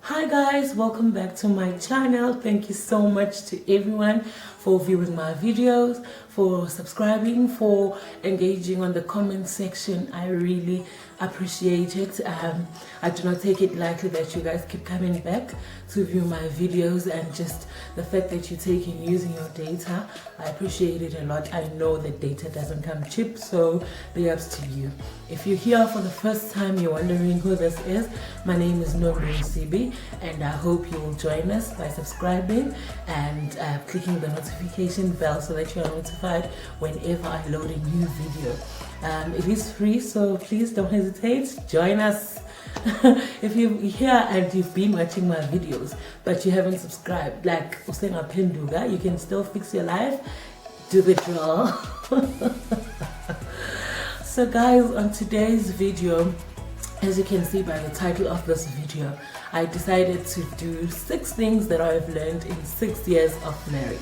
Hi guys, welcome back to my channel. Thank you so much to everyone for viewing my videos, for subscribing, for engaging on the comment section. I really appreciate it. I do not take it lightly that you guys keep coming back to view my videos, and just the fact that you take in using your data. I appreciate it a lot. I know that data doesn't come cheap, so big ups to you. If you're here for the first time, you're wondering who this is, my name is Msibi, and I hope you will join us by subscribing and clicking the notification bell so that you are notified whenever I load a new video. It is free, so please don't hesitate, join us. If you're here and you've been watching my videos but you haven't subscribed, like Nduh, you can still fix your life. Do the drill. So guys, on today's video, as you can see by the title of this video, I decided to do 6 things that I've learned in 6 years of marriage.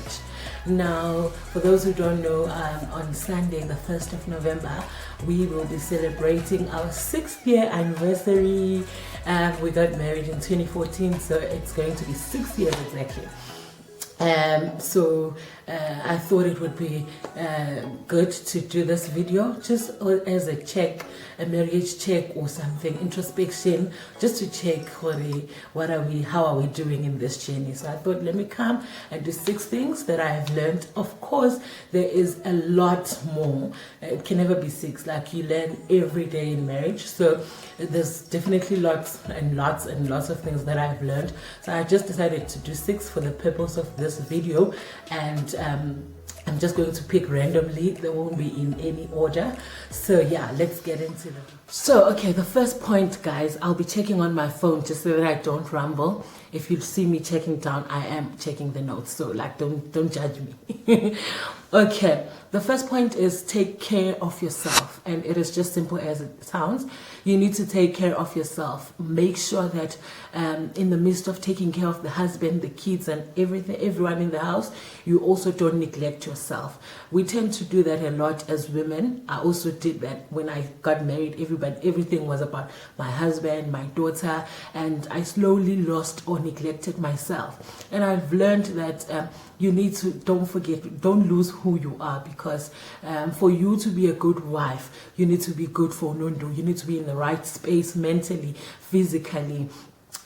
Now, for those who don't know, on Sunday, the 1st of November, we will be celebrating our 6th year anniversary. We got married in 2014, so it's going to be 6 years exactly. I thought it would be good to do this video just as a check, a marriage check or something, introspection, just to check how are we doing in this journey. So I thought, let me come and do 6 things that I have learned. Of course, there is a lot more. It can never be 6. Like, you learn every day in marriage. So there's definitely lots and lots and lots of things that I've learned. So I just decided to do 6 for the purpose of this video, and I'm just going to pick randomly. They won't be in any order. So yeah, let's get into it. So okay, the first point, guys, I'll be checking on my phone just so that I don't ramble. If you see me checking down, I am checking the notes, so like don't judge me. Okay, the first point is take care of yourself, and it is just simple as it sounds. You need to take care of yourself. Make sure that in the midst of taking care of the husband, the kids, and everyone in the house, you also don't neglect yourself. We tend to do that a lot as women. I also did that when I got married. Everything was about my husband, my daughter, and I slowly lost or neglected myself. And I've learned that you need to, don't lose who you are, because for you to be a good wife, you need to be good for Nonduh. You need to be in the right space mentally, physically,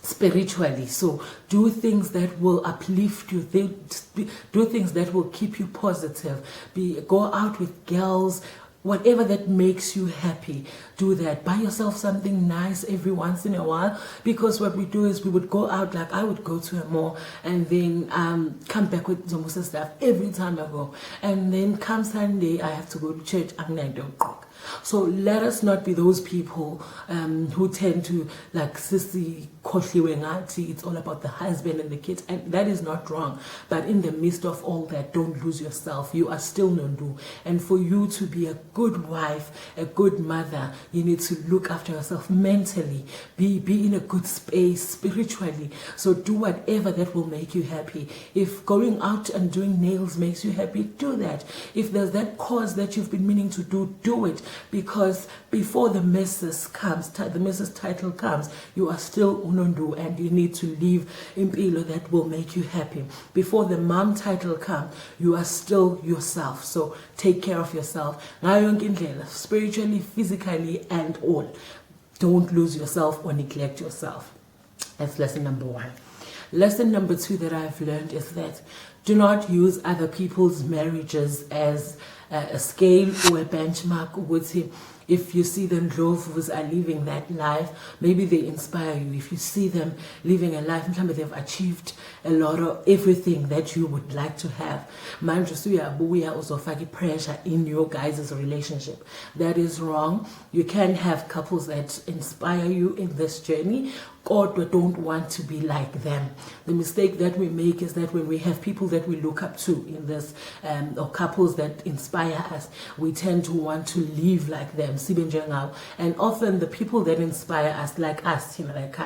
spiritually. So do things that will uplift you, do things that will keep you positive. Go out with girls, whatever that makes you happy, do that. Buy yourself something nice every once in a while, because what we do is we would go out, like I would go to a mall and then come back with Zomusa stuff every time I go. And then come Sunday, I have to go to church. So let us not be those people who tend to, like, sissy koshliwengati, it's all about the husband and the kids, and that is not wrong. But in the midst of all that, don't lose yourself. You are still Nonduh. And for you to be a good wife, a good mother, you need to look after yourself mentally, be in a good space spiritually. So do whatever that will make you happy. If going out and doing nails makes you happy, do that. If there's that cause that you've been meaning to do, do it. Because before the Mrs. comes, the Mrs. title comes, you are still Nonduh, and you need to live impilo that will make you happy. Before the mom title comes, you are still yourself. So take care of yourself, spiritually, physically, and all. Don't lose yourself or neglect yourself. That's lesson number 1. Lesson number 2 that I've learned is that do not use other people's marriages as a scale or a benchmark. If you see them Ndlovus are living that life, maybe they inspire you. If you see them living a life, maybe they've achieved a lot of everything that you would like to have. We are also finding pressure in your guys' relationship. That is wrong. You can have couples that inspire you in this journey, or don't want to be like them. The mistake that we make is that when we have people that we look up to in this, or couples that inspire us, we tend to want to live like them. And often the people that inspire us, like us, like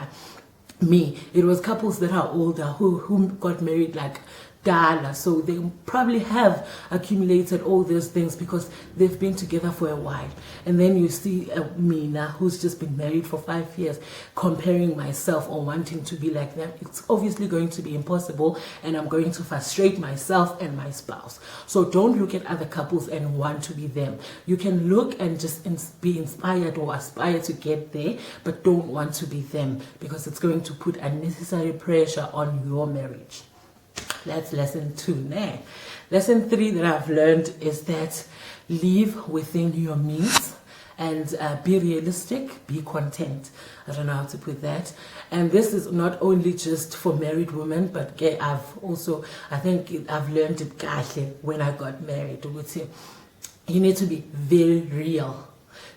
me, it was couples that are older who got married like dala, so they probably have accumulated all those things because they've been together for a while. And then you see Mina, who's just been married for 5 years, comparing myself or wanting to be like them. It's obviously going to be impossible, and I'm going to frustrate myself and my spouse. So don't look at other couples and want to be them. You can look and just be inspired or aspire to get there, but don't want to be them, because it's going to put unnecessary pressure on your marriage. That's lesson 2. Nah. Lesson 3 that I've learned is that live within your means and be realistic, be content. I don't know how to put that. And this is not only just for married women, but I think I've learned it when I got married. You need to be very real.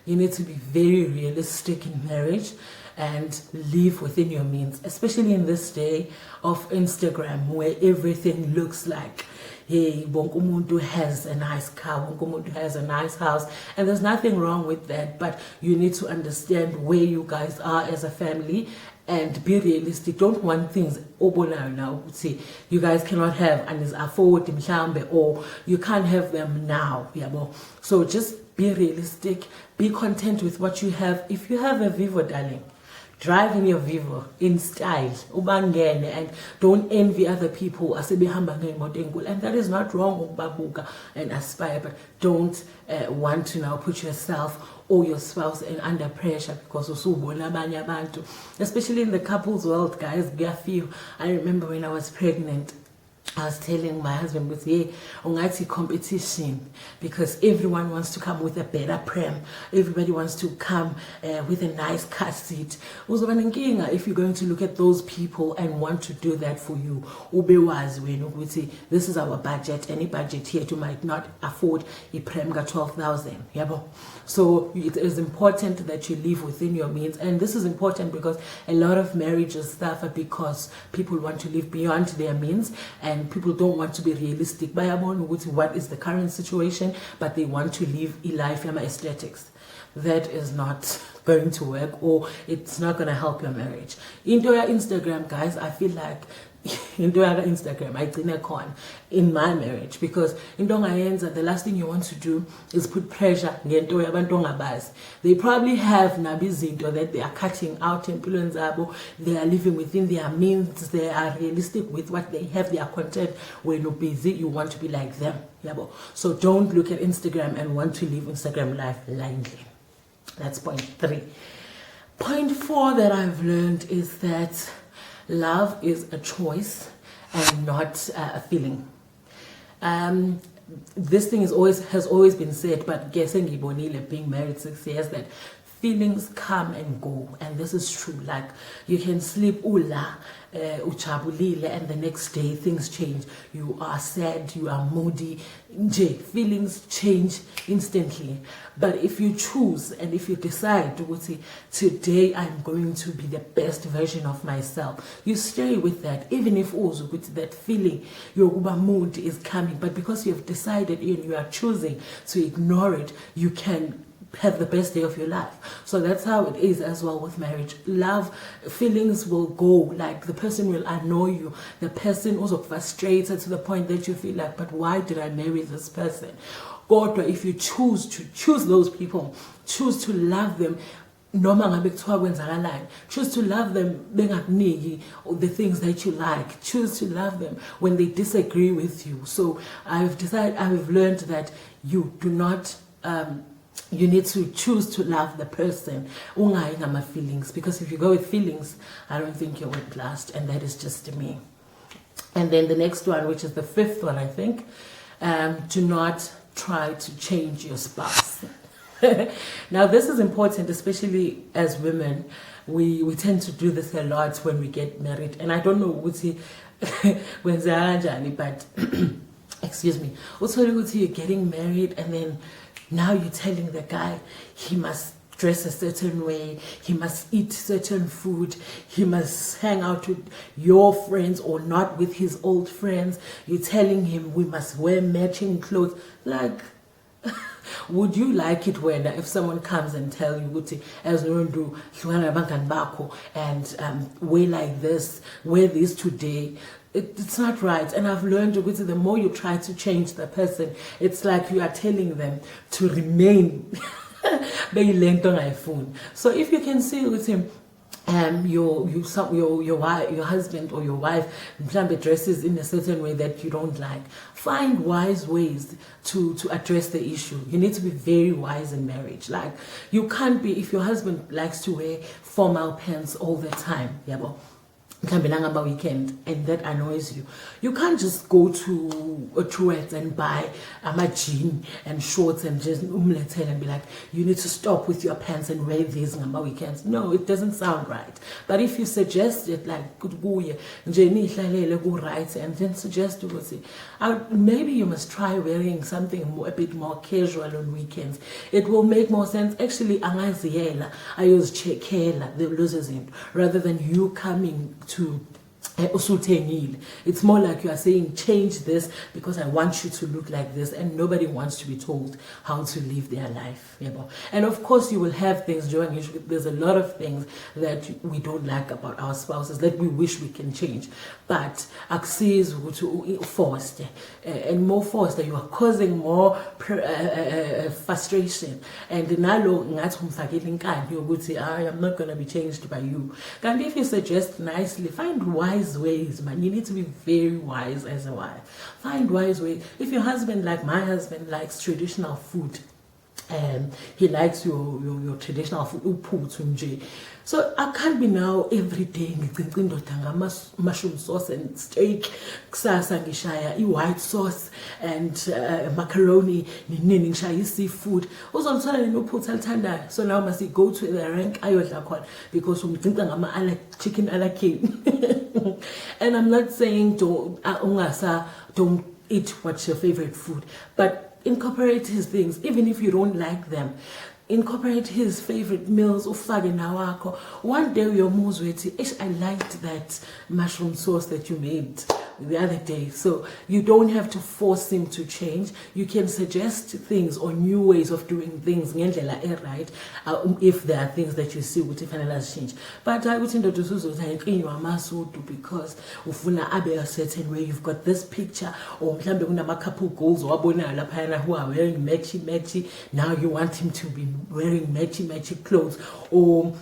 You need to be very realistic in marriage and live within your means, especially in this day of Instagram, where everything looks like, hey, wonke umuntu has a nice car, wonke umuntu has a nice house, and there's nothing wrong with that, but you need to understand where you guys are as a family and be realistic. Don't want things now. See, you guys cannot have and is afford or you can't have them now. So just be realistic, be content with what you have. If you have a Vivo, darling, drive in your Vivo in style, ubangene, and don't envy other people. And that is not wrong, babuka and aspire, but don't want to now put yourself or your spouse under pressure because especially in the couples world, guys. I remember when I was pregnant, I was telling my husband, with ungati competition, because everyone wants to come with a better pram. Everybody wants to come with a nice car seat. If you're going to look at those people and want to do that for you, this is our budget. Any budget here, you might not afford a pram 12,000. So it is important that you live within your means, and this is important because a lot of marriages suffer because people want to live beyond their means, and people don't want to be realistic. What is the current situation, but they want to live a life aesthetics. That is not going to work, or it's not going to help your marriage. Into your Instagram, guys, I feel like into your Instagram, I think in my marriage, because the last thing you want to do is put pressure. They probably have nabizinto that they are cutting out in Zabo. They are living within their means. They are realistic with what they have. They are content. When you're busy, you want to be like them. So don't look at Instagram and want to live Instagram life blindly. That's point 3. Point 4 that I've learned is that love is a choice and not a feeling. This thing has always been said, but guessing being married 6 years, that feelings come and go, and this is true. Like, you can sleep uchabulile, and the next day things change. You are sad, you are moody. Feelings change instantly. But if you choose and if you decide to say, today I'm going to be the best version of myself, you stay with that, even if also with that feeling your mood is coming. But because you have decided and you are choosing to ignore it, you can have the best day of your life. So that's how it is as well with marriage. Love, feelings will go. Like, the person will annoy you. The person also frustrated to the point that you feel like, but why did I marry this person? Or if you choose those people, choose to love them, choose to love them the things that you like. Choose to love them when they disagree with you. So I've learned that you do not you need to choose to love the person, feelings, because if you go with feelings, I don't think you would last, and that is just me. And then the next one, which is the 5th one, I think, do not try to change your spouse. Now, this is important, especially as women. We tend to do this a lot when we get married, and I don't know but excuse me. Also, you're getting married, and then now you're telling the guy he must dress a certain way, he must eat certain food, he must hang out with your friends or not with his old friends. You're telling him we must wear matching clothes. Like, Would you like it when if someone comes and tell you ukuthi as Nonduh hlukana nabangani bakho and wear like this, wear this today? It's not right. And I've learned ukuthi the more you try to change the person, it's like you are telling them to remain. So if you can see with him your husband or your wife dresses in a certain way that you don't like, find wise ways to address the issue. You need to be very wise in marriage. Like, you can't be, if your husband likes to wear formal pants all the time, KaMalunga weekend, and that annoys you, you can't just go to a Truett and buy a jean and shorts and just and be like, you need to stop with your pants and wear these on weekends. No, it doesn't sound right. But if you suggest it, like good boy, right, and then suggest to say, maybe you must try wearing something a bit more casual on weekends. It will make more sense. Actually, I use chekela, the losers, rather than you coming to it's more like you are saying, change this because I want you to look like this, and nobody wants to be told how to live their life. And of course you will have things during issue. There's a lot of things that we don't like about our spouses that we wish we can change, but access forced and more forced, you are causing more frustration, and I am not going to be changed by you. And if you suggest nicely, find wise ways, man. You need to be very wise as a wife. Find wise ways. If your husband, like my husband, likes traditional food, and he likes your traditional food, so I can't be now every day mushroom sauce and steak, white sauce and macaroni, seafood. So now must he go to the rank because chicken a la king. And I'm not saying don't eat what's your favorite food, but incorporate his things, even if you don't like them. Incorporate his favorite meals. One day your I liked that mushroom sauce that you made the other day. So you don't have to force him to change. You can suggest things or new ways of doing things, right? If there are things that you see would change. But I would think that you are because a certain way. You've got this picture, or a couple goals or who are wearing matchy. Now you want him to be wearing matchy clothes, or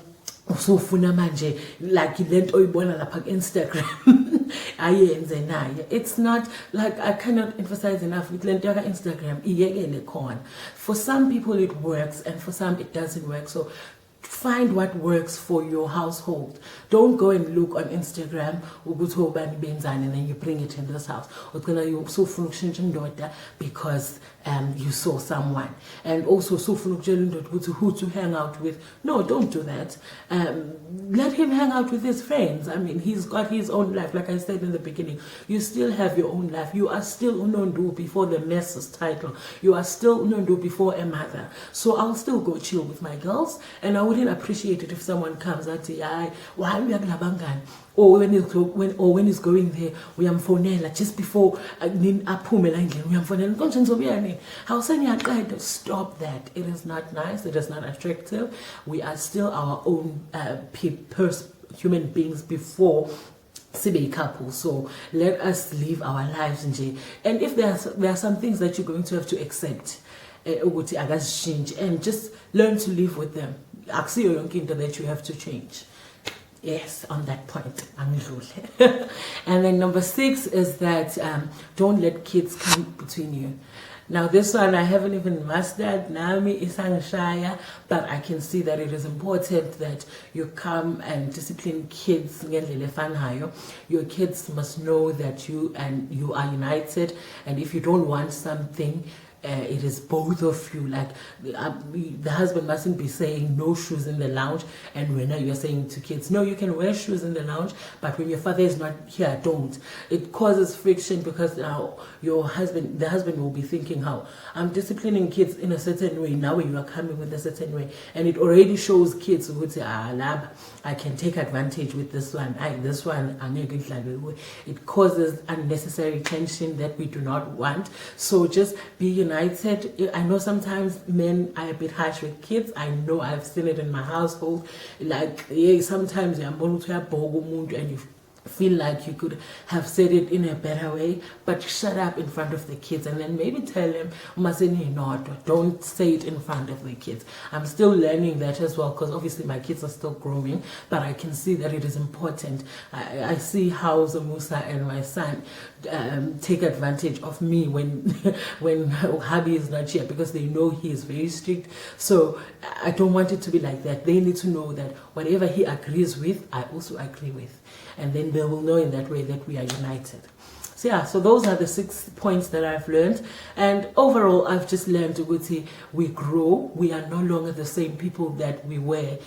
so funa manje like lento oyibona lapha Instagram. It's not like, I cannot emphasize enough with lento yaka Instagram. For some people it works, and for some it doesn't work. So find what works for your household. Don't go and look on Instagram and then you bring it in this house. Because you saw someone. And also who to hang out with. No, don't do that. Let him hang out with his friends. I mean, he's got his own life. Like I said in the beginning, you still have your own life. You are still Nonduh before the Mrs. title. You are still Nonduh before a mother. So I'll still go chill with my girls, and I wouldn't appreciate it if someone comes and say, why are we bangan? Or when he's going there, we am phonela just before we am phonela. How say stop that? It is not nice. It is not attractive. We are still our own human beings before Sibe couple. So let us live our lives. And if there are some things that you're going to have to accept, and just learn to live with them. That you have to change. Yes, on that point. And then number 6 is that don't let kids come between you. Now this one I haven't even mastered. Nami isangshaya, but I can see that it is important that you come and discipline kids. Your kids must know that you are united, and if you don't want something, it is both of you. Like the husband mustn't be saying no shoes in the lounge, and when you're saying to kids, no, you can wear shoes in the lounge, but when your father is not here, don't. It causes friction because now the husband will be thinking, how I'm disciplining kids in a certain way, now you are coming with a certain way, and it already shows kids who would say, I can take advantage with this one. It causes unnecessary tension that we do not want. So just be united. I know sometimes men are a bit harsh with kids. I know I've seen it in my household. Like, yeah, sometimes and you feel like you could have said it in a better way, but shut up in front of the kids, and then maybe tell them, don't say it in front of the kids. I'm still learning that as well, because obviously my kids are still growing, but I can see that it is important. I see how Musa and my son take advantage of me when when Hubby is not here, because they know he is very strict. So I don't want it to be like that. They need to know that whatever he agrees with, I also agree with, and then they will know in that way that we are united. So yeah, so those are the 6 points that I've learned, and overall I've just learned ukuthi we grow. We are no longer the same people that we were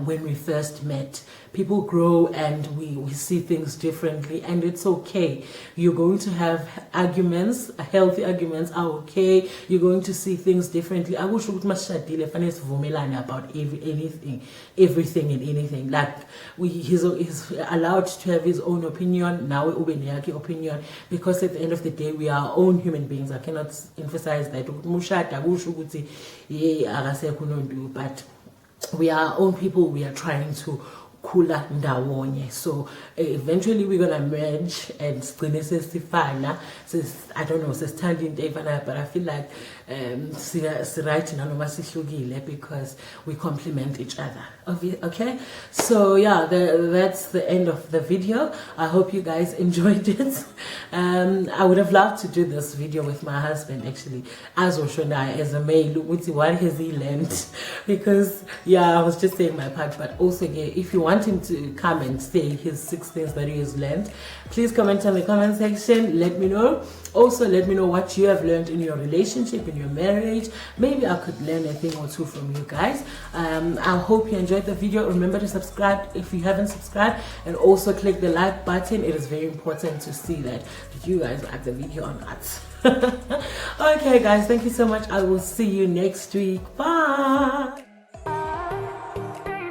when we first met. People grow and we see things differently, and it's okay. You're going to have arguments, healthy arguments are okay. You're going to see things differently. I wish we must about everything and anything. Like he's allowed to have his own opinion. Now opinion, because at the end of the day we are our own human beings. I cannot emphasize that, but we are our own people. We are trying to kula ndawonye. So eventually we're gonna merge and sifana. I don't know, but I feel like because we complement each other. Okay, so yeah, that's the end of the video. I hope you guys enjoyed it. I would have loved to do this video with my husband, actually, as a male. What has he learned? Because yeah, I was just saying my part, but also yeah, if you want him to come and say his 6 things that he has learned, please comment in the comment section. Let me know. Also, let me know what you have learned in your relationship, in your marriage. Maybe I could learn a thing or two from you guys. I hope you enjoyed the video. Remember to subscribe if you haven't subscribed, and also click the like button. It is very important to see that you guys like the video or not. Okay guys, thank you so much. I will see you next week. Bye.